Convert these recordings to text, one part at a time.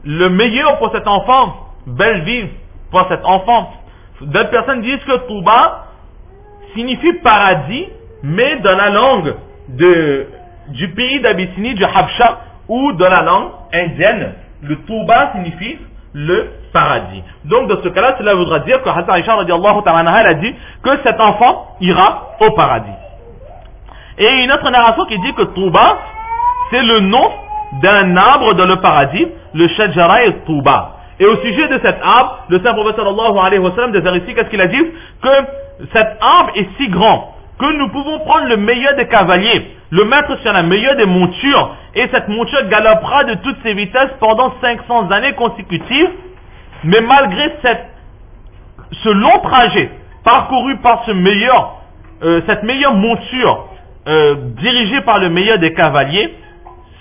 le meilleur pour cet enfant, belle vie pour cet enfant. D'autres personnes disent que Touba signifie paradis, mais dans la langue du pays d'Abyssinie, du Habsha, ou dans la langue indienne, le Touba signifie le paradis. Donc dans ce cas-là, cela voudra dire que Hazrat Aïcha radiallahu ta'ala anha, elle a dit que cet enfant ira au paradis. Et une autre narration qui dit que Touba, c'est le nom d'un arbre dans le paradis, le Shajara et Touba. Et au sujet de cet arbre, le saint prophète sallallahu alayhi wa sallam, des ici, qu'est-ce qu'il a dit? Que cet arbre est si grand que nous pouvons prendre le meilleur des cavaliers, le mettre sur la meilleure des montures, et cette monture galopera de toutes ses vitesses pendant 500 années consécutives, mais malgré ce long trajet parcouru par cette meilleure monture dirigée par le meilleur des cavaliers,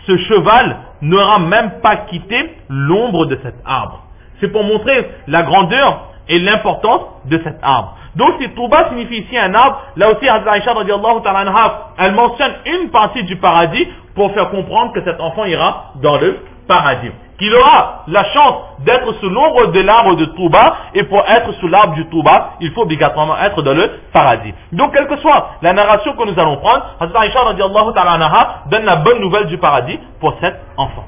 ce cheval n'aura même pas quitté l'ombre de cet arbre. C'est pour montrer la grandeur et l'importance de cet arbre. Donc si Touba signifie ici un arbre, là aussi Hazrat Aïcha radiallahu ta'ala anha, elle mentionne une partie du paradis pour faire comprendre que cet enfant ira dans le paradis. Qu'il aura la chance d'être sous l'ombre de l'arbre de Touba, et pour être sous l'arbre du Touba, il faut obligatoirement être dans le paradis. Donc quelle que soit la narration que nous allons prendre, Hazrat Aïcha radiallahu ta'ala anha donne la bonne nouvelle du paradis pour cet enfant.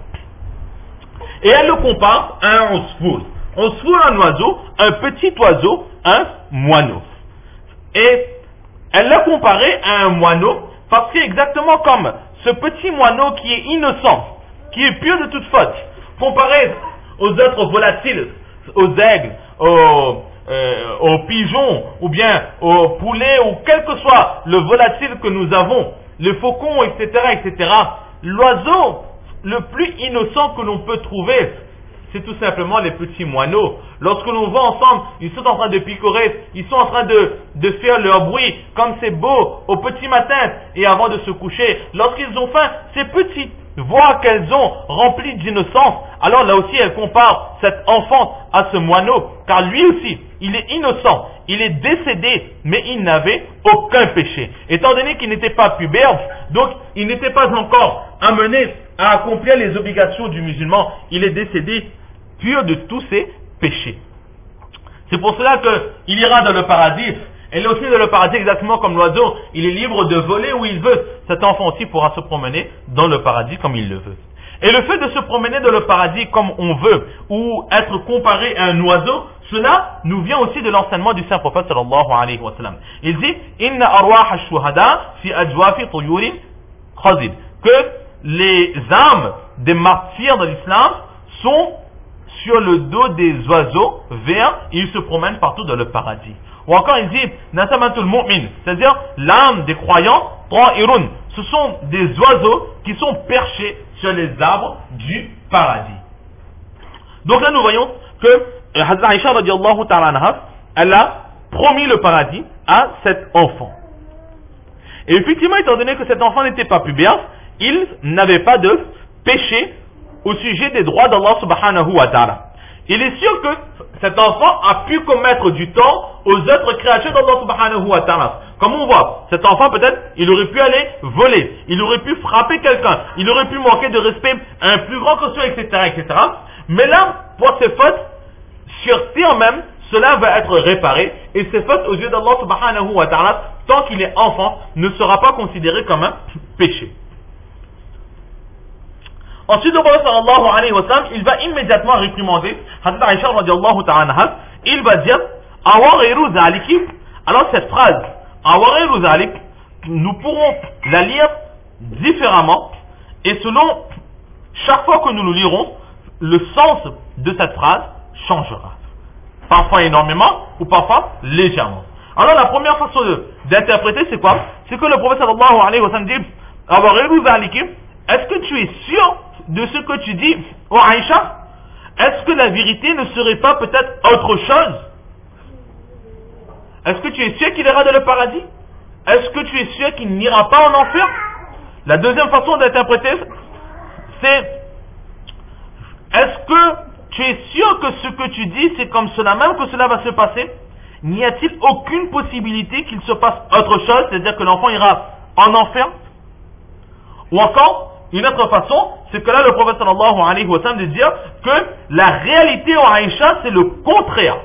Et elle le compare à un osfour. Osfour, un oiseau, un petit oiseau, un moineau. Et elle l'a comparé à un moineau parce que exactement comme ce petit moineau qui est innocent, qui est pur de toute faute, comparé aux autres volatiles, aux aigles, aux pigeons, ou bien aux poulets, ou quel que soit le volatile que nous avons, le faucon, etc., l'oiseau le plus innocent que l'on peut trouver, c'est tout simplement les petits moineaux. Lorsque l'on va ensemble, ils sont en train de picorer, ils sont en train de faire leur bruit, comme c'est beau, au petit matin et avant de se coucher. Lorsqu'ils ont faim, ces petites voix qu'elles ont remplies d'innocence, alors là aussi elle compare cet enfant à ce moineau, car lui aussi, il est innocent, il est décédé, mais il n'avait aucun péché. Étant donné qu'il n'était pas pubère, donc il n'était pas encore amené à accomplir les obligations du musulman, il est décédé pur de tous ses péchés. C'est pour cela qu'il ira dans le paradis. Et là aussi dans le paradis, exactement comme l'oiseau, il est libre de voler où il veut. Cet enfant aussi pourra se promener dans le paradis comme il le veut. Et le fait de se promener dans le paradis comme on veut, ou être comparé à un oiseau, cela nous vient aussi de l'enseignement du saint prophète sallallahu alayhi wa sallam. Il dit inna arwah ash-shuhada fi ajwafi tuyurin khazid, que les âmes des martyrs de l'islam sont sur le dos des oiseaux verts et ils se promènent partout dans le paradis. Ou encore il dit nasamatul mu'min, c'est-à-dire l'âme des croyants, ta'irun, ce sont des oiseaux qui sont perchés sur les arbres du paradis. Donc là nous voyons que Hazrat Aïcha radiallahu ta'ala anha, elle a promis le paradis à cet enfant. Et effectivement, étant donné que cet enfant n'était pas pubère, il n'avait pas de péché au sujet des droits d'Allah subhanahu wa ta'ala. Il est sûr que cet enfant a pu commettre du tort aux autres créatures d'Allah subhanahu wa ta'ala. Comme on voit, cet enfant peut-être, il aurait pu aller voler, il aurait pu frapper quelqu'un, il aurait pu manquer de respect à un plus grand que soi, etc. Mais là, pour ses fautes, sur terre même, cela va être réparé, et ses fautes aux yeux d'Allah subhanahu wa ta'ala, tant qu'il est enfant, ne sera pas considéré comme un péché. Ensuite, le prophète sallallahu alayhi wa sallam, il va immédiatement réprimander Hazrat Aïcha radiallahu ta'ala, il va dire Awariru zaliki. Alors cette phrase Awariru zalik, nous pourrons la lire différemment, et selon chaque fois que nous le lirons, le sens de cette phrase changera. Parfois énormément, ou parfois légèrement. Alors la première façon d'interpréter, c'est quoi? C'est que le prophète sallallahu alayhi wa sallam dit Awariru zaliki, est-ce que tu es sûr de ce que tu dis, oh Aïcha? Est-ce que la vérité ne serait pas peut-être autre chose? Est-ce que tu es sûr qu'il ira dans le paradis? Est-ce que tu es sûr qu'il n'ira pas en enfer? La deuxième façon d'interpréter, c'est est-ce que tu es sûr que ce que tu dis, c'est comme cela même que cela va se passer? N'y a-t-il aucune possibilité qu'il se passe autre chose, c'est-à-dire que l'enfant ira en enfer? Ou encore, une autre façon, c'est que là, le prophète sallallahu alayhi wa sallam de dire que la réalité en Aïcha, c'est le contraire.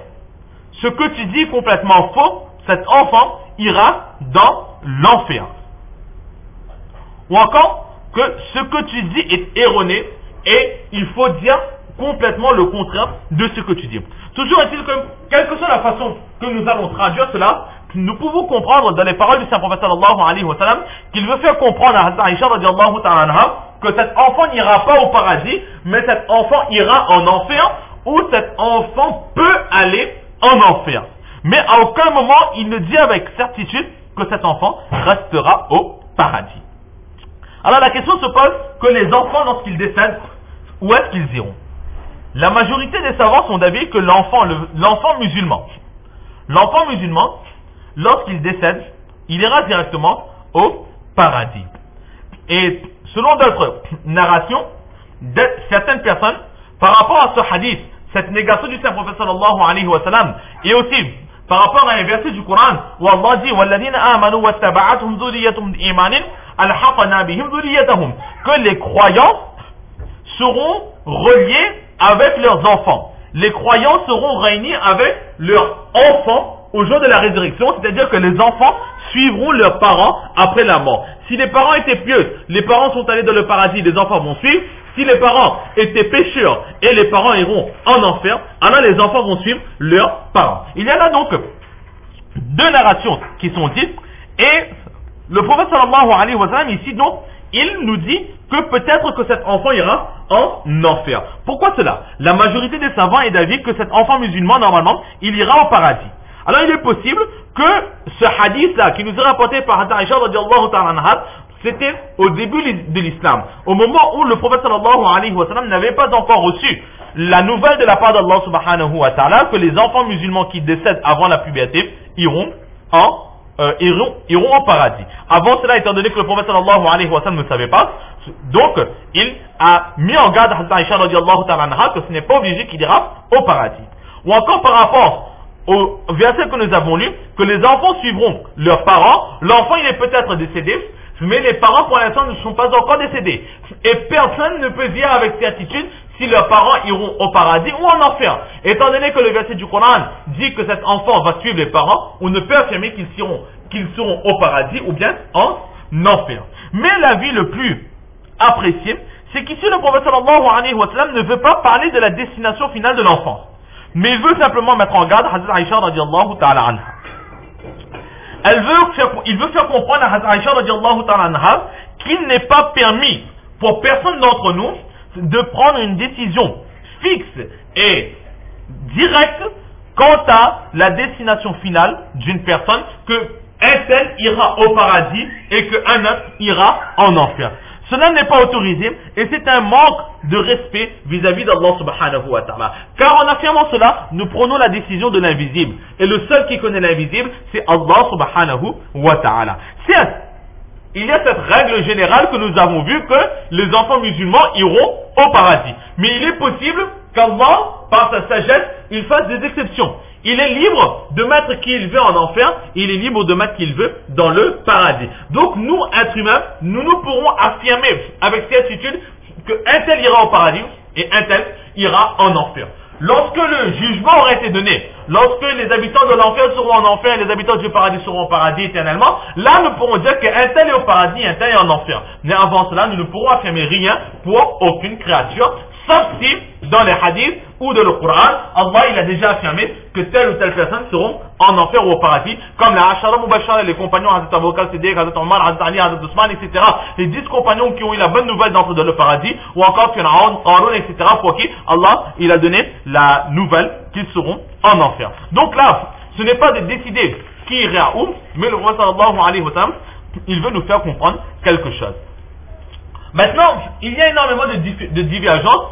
Ce que tu dis est complètement faux, cet enfant ira dans l'enfer. Ou encore, que ce que tu dis est erroné et il faut dire complètement le contraire de ce que tu dis. Toujours est-il que, quelle que soit la façon que nous allons traduire cela, nous pouvons comprendre dans les paroles du Saint-Prophète sallallahu alayhi wa sallam qu'il veut faire comprendre à Hazrat Aïcha radiallahu ta'ala anha que cet enfant n'ira pas au paradis, mais cet enfant ira en enfer, ou cet enfant peut aller en enfer. Mais à aucun moment il ne dit avec certitude que cet enfant restera au paradis. Alors la question se pose que les enfants, lorsqu'ils décèdent, où est-ce qu'ils iront? La majorité des savants sont d'avis que l'enfant musulman, lorsqu'il décède, il ira directement au paradis. Et selon d'autres narrations, certaines personnes, par rapport à ce hadith, cette négation du Saint-Prophète sallallahu alayhi wa sallam, et aussi par rapport à un verset du Coran où Allah dit وَالَّذِينَ آمَنُوا وَاتَّبَعَتْهُمْ ذُرِّيَّتُهُمْ بِإِيمَانٍ أَلْحَقْنَا بِهِمْ ذُرِّيَّتَهُمْ, que les croyants seront reliés avec leurs enfants. Les croyants seront réunis avec leurs enfants au jour de la résurrection, c'est-à-dire que les enfants suivront leurs parents après la mort. Si les parents étaient pieux, les parents sont allés dans le paradis, les enfants vont suivre. Si les parents étaient pécheurs et les parents iront en enfer, alors les enfants vont suivre leurs parents. Il y a là donc deux narrations qui sont dites, et le prophète sallallahu alayhi wa sallam ici donc, il nous dit que peut-être que cet enfant ira en enfer. Pourquoi cela? La majorité des savants est d'avis que cet enfant musulman, normalement, il ira au paradis. Alors il est possible que ce hadith-là, qui nous est rapporté par Hazrat Aïcha radiallahu ta'ala anha, c'était au début de l'islam, au moment où le prophète sallallahu alayhi wa sallam n'avait pas encore reçu la nouvelle de la part d'Allah subhanahu wa ta'ala que les enfants musulmans qui décèdent avant la puberté iront au paradis. Avant cela, étant donné que le prophète sallallahu alayhi wa sallam ne savait pas, donc il a mis en garde Hazrat Aïcha radiallahu ta'ala anha que ce n'est pas obligé qu'il ira au paradis. Ou encore par rapport au verset que nous avons lu, que les enfants suivront leurs parents, l'enfant il est peut-être décédé, mais les parents pour l'instant ne sont pas encore décédés. Et personne ne peut dire avec certitude si leurs parents iront au paradis ou en enfer. Étant donné que le verset du Coran dit que cet enfant va suivre les parents, on ne peut affirmer qu'ils seront au paradis ou bien en enfer. Mais l'avis le plus apprécié, c'est qu'ici le prophète sallallahu alayhi wa sallam ne veut pas parler de la destination finale de l'enfant, mais il veut simplement mettre en garde Hazrat Aïcha radiallahu ta'ala anha. Il veut faire comprendre à Hazrat Aïcha radiallahu ta'ala anha qu'il n'est pas permis pour personne d'entre nous de prendre une décision fixe et directe quant à la destination finale d'une personne, que un tel ira au paradis et qu'un autre ira en enfer. Cela n'est pas autorisé et c'est un manque de respect vis-à-vis d'Allah subhanahu wa ta'ala. Car en affirmant cela, nous prenons la décision de l'invisible. Et le seul qui connaît l'invisible, c'est Allah subhanahu wa ta'ala. Certes, il y a cette règle générale que nous avons vue que les enfants musulmans iront au paradis. Mais il est possible qu'Allah, par sa sagesse, il fasse des exceptions. Il est libre de mettre qui il veut en enfer, il est libre de mettre qui il veut dans le paradis. Donc nous, êtres humains, nous pourrons affirmer avec certitude qu'un tel ira au paradis et un tel ira en enfer. Lorsque le jugement aura été donné, lorsque les habitants de l'enfer seront en enfer et les habitants du paradis seront au paradis éternellement, là nous pourrons dire qu'un tel est au paradis et un tel est en enfer. Mais avant cela, nous ne pourrons affirmer rien pour aucune créature, sauf si, dans les hadiths ou dans le Coran, Allah il a déjà affirmé que telle ou telle personne seront en enfer ou au paradis, comme les Ashara Mubashara, les compagnons Hazrat Abu Bakr Siddiq, Hazrat Omar, Hazrat Ali, Hazrat Ousmane, etc. Les 10 compagnons qui ont eu la bonne nouvelle d'entrer dans le paradis, ou encore Fir'aun, Qarun, etc. pour qui Allah il a donné la nouvelle qu'ils seront en enfer. Donc là, ce n'est pas de décider qui ira où, mais le Prophète sallallahu alayhi wa sallam, il veut nous faire comprendre quelque chose. Maintenant, il y a énormément de divergences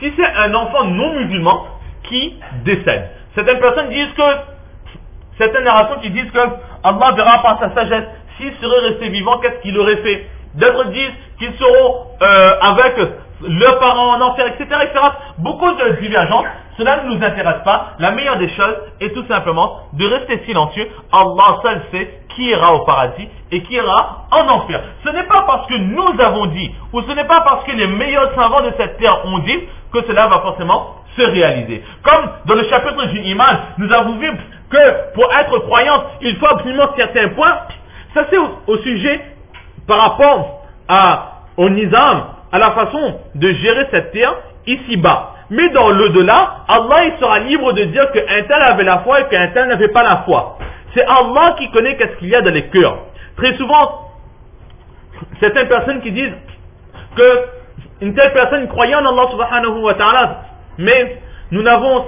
si c'est un enfant non musulman qui décède. Certaines personnes disent que, certaines narrations qui disent que Allah verra par sa sagesse s'il serait resté vivant, qu'est-ce qu'il aurait fait. D'autres disent qu'ils seront avec leurs parents en enfer, etc., etc. Beaucoup de divergences cela ne nous intéresse pas. La meilleure des choses est tout simplement de rester silencieux. Allah seul sait qui ira au paradis et qui ira en enfer. Ce n'est pas parce que nous avons dit, ou ce n'est pas parce que les meilleurs savants de cette terre ont dit, que cela va forcément se réaliser. Comme dans le chapitre du Iman, nous avons vu que pour être croyant, il faut absolument certains points. Ça c'est au sujet par rapport au nizam, à la façon de gérer cette terre ici-bas. Mais dans l'au-delà, Allah il sera libre de dire qu'un tel avait la foi et qu'un tel n'avait pas la foi. C'est Allah qui connaît qu'est-ce qu'il y a dans les cœurs. Très souvent, certaines personnes qui disent que une telle personne croyait en Allah subhanahu wa ta'ala, mais nous n'avons,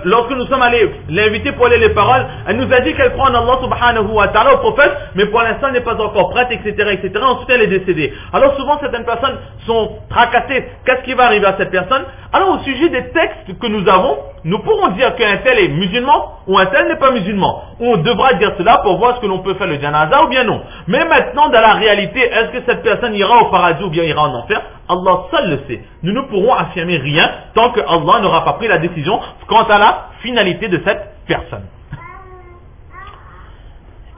lorsque nous sommes allés l'inviter pour aller les paroles, elle nous a dit qu'elle croit en Allah subhanahu wa ta'ala, au prophète, mais pour l'instant elle n'est pas encore prête, etc., etc. Ensuite elle est décédée. Alors souvent certaines personnes sont tracassées. Qu'est-ce qui va arriver à cette personne? Alors au sujet des textes que nous avons, nous pourrons dire qu'un tel est musulman ou un tel n'est pas musulman. On devra dire cela pour voir ce que l'on peut faire le janaza ou bien non. Mais maintenant dans la réalité, est-ce que cette personne ira au paradis ou bien ira en enfer? Allah seul le sait. Nous ne pourrons affirmer rien tant que Allah n'aura pas pris la décision quant à la finalité de cette personne.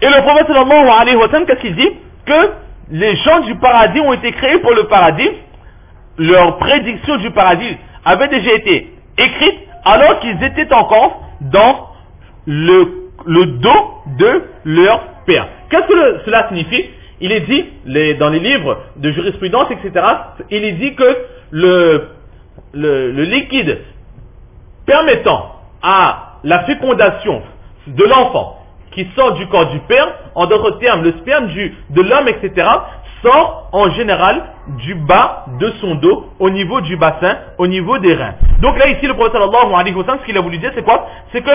Et le prophète sallallahu alayhi wa sallam, qu'est-ce qu'il dit? Que les gens du paradis ont été créés pour le paradis. Leur prédiction du paradis avait déjà été écrite alors qu'ils étaient encore dans le dos de leur père. Qu'est-ce que cela signifie? Il est dit, dans les livres de jurisprudence, etc., il est dit que le liquide permettant à la fécondation de l'enfant qui sort du corps du père, en d'autres termes, le sperme de l'homme, etc., sort en général du bas de son dos, au niveau du bassin, au niveau des reins. Donc là, ici, le prophète sallallahu alayhi wa sallam, ce qu'il a voulu dire, c'est quoi? C'est que,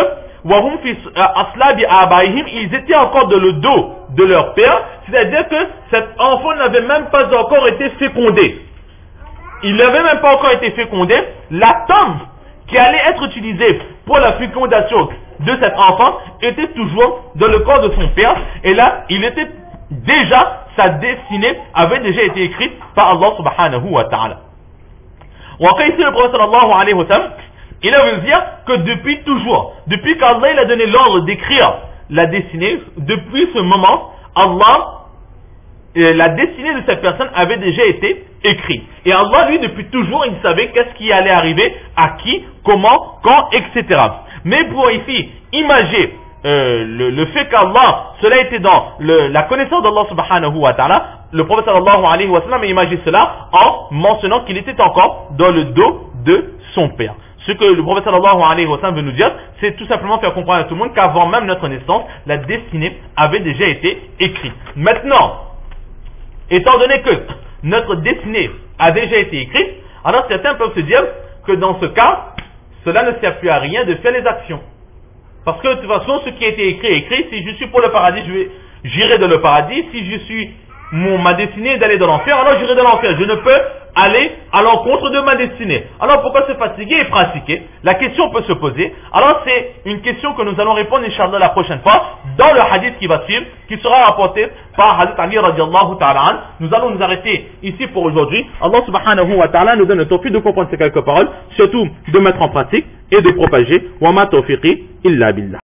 wahum fi aslabi abaihim, ils étaient encore dans le dos de leur père, c'est-à-dire que cet enfant n'avait même pas encore été fécondé. Il n'avait même pas encore été fécondé. La tombe qui allait être utilisée pour la fécondation de cet enfant était toujours dans le corps de son père, et là, il était déjà, sa destinée avait déjà été écrite par Allah subhanahu wa ta'ala. Ou encore ici, le prophète sallallahu alayhi wa sallam, il a voulu dire que depuis toujours, depuis qu'Allah il a donné l'ordre d'écrire la destinée, depuis ce moment, la destinée de cette personne avait déjà été écrite. Et Allah, lui, depuis toujours, il savait qu'est-ce qui allait arriver, à qui, comment, quand, etc. Mais pour ici, imager le fait qu'Allah, cela était dans la connaissance d'Allah subhanahu wa ta'ala, le prophète sallallahu alayhi wa sallam a imagé cela en mentionnant qu'il était encore dans le dos de son père. Ce que le prophète sallallahu alayhi wa sallam veut nous dire, c'est tout simplement faire comprendre à tout le monde qu'avant même notre naissance, la destinée avait déjà été écrite. Maintenant, étant donné que notre destinée a déjà été écrite, alors certains peuvent se dire que dans ce cas, cela ne sert plus à rien de faire les actions. Parce que de toute façon, ce qui a été écrit est écrit. Si je suis pour le paradis, j'irai dans le paradis. Si je suis ma destinée est d'aller dans l'enfer, alors j'irai dans l'enfer. Je ne peux aller à l'encontre de ma destinée. Alors pourquoi se fatiguer et pratiquer? La question peut se poser. Alors c'est une question que nous allons répondre, Inch'Allah, la prochaine fois, dans le hadith qui va suivre, qui sera rapporté par Hadith Ali radiallahu ta'ala an. Nous allons nous arrêter ici pour aujourd'hui. Allah subhanahu wa ta'ala nous donne le tawfiq de comprendre ces quelques paroles, surtout de mettre en pratique et de propager. Wa ma tawfiqi illa billah.